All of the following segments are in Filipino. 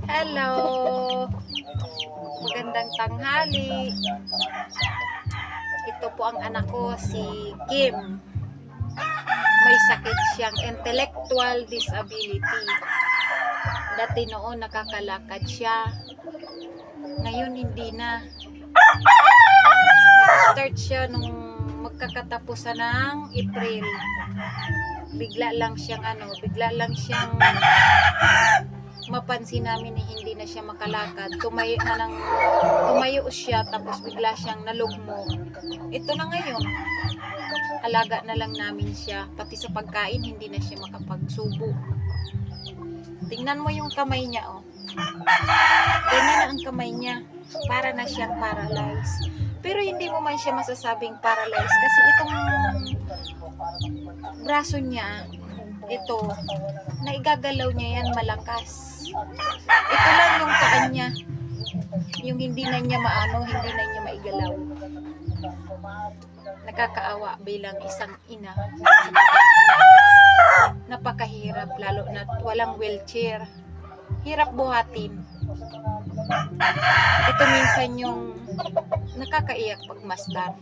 Hello! Magandang tanghali. Ito po ang anak ko, si Kim. May sakit siyang intellectual disability. Dati noon nakakalakad siya. Ngayon hindi na. Nag-start siya nung magkakatapusan ng April. Bigla lang siyang mapansin namin na hindi na siya makalakad. Tumayo siya, tapos bigla siyang nalugmo. Ito na ngayon. Alaga na lang namin siya. Pati sa pagkain, hindi na siya makapagsubo. Tingnan mo yung kamay niya, oh. Ganyan na ang kamay niya. Para na siyang paralyzed. Pero hindi mo man siya masasabing paralyzed kasi itong braso niya, ito, naigagalaw niya yan malakas. Ito lang yung paa niya, yung hindi na niya maigalaw. Nakakaawa bilang isang ina. Napakahirap, lalo na walang wheelchair. Hirap buhatin. Ito minsan yung nakakaiyak pagmasdan.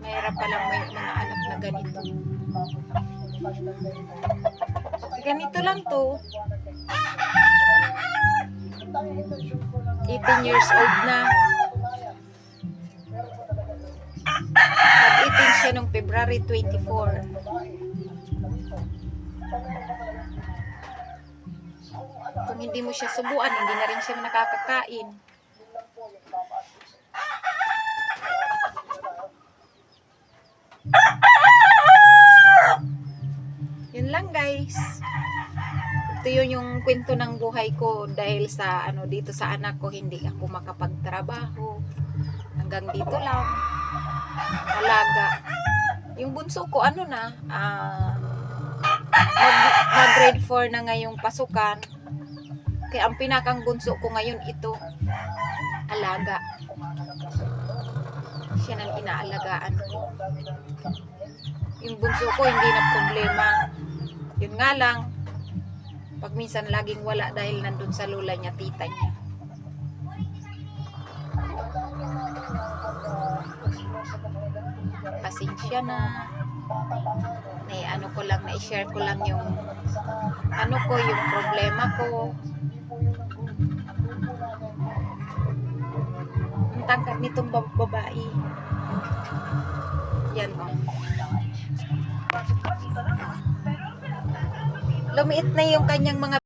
Mahirap palang may mga anak na ganito. Ganito lang to. 18 years old na. Nag-18 siya noong February 24. Kung hindi mo siya subuan, hindi na rin siya nakakakain. Yun lang, guys. Ito yun yung kwento ng buhay ko dahil sa dito sa anak ko hindi ako makapagtrabaho. Hanggang dito lang. Alaga. Yung bunso ko mag-grade 4 na ngayong pasukan. Kaya ang pinakang bunso ko ngayon ito, alaga. Siya nang inaalagaan ko. Yung bunso ko hindi na problema. Yun nga lang, pag minsan laging wala dahil nandun sa lola niya, tita niya. Pasensya na. Na-share ko lang yung yung problema ko. Ang tangkad nitong babae. Yan, oh. Lumiit na yung kanyang mga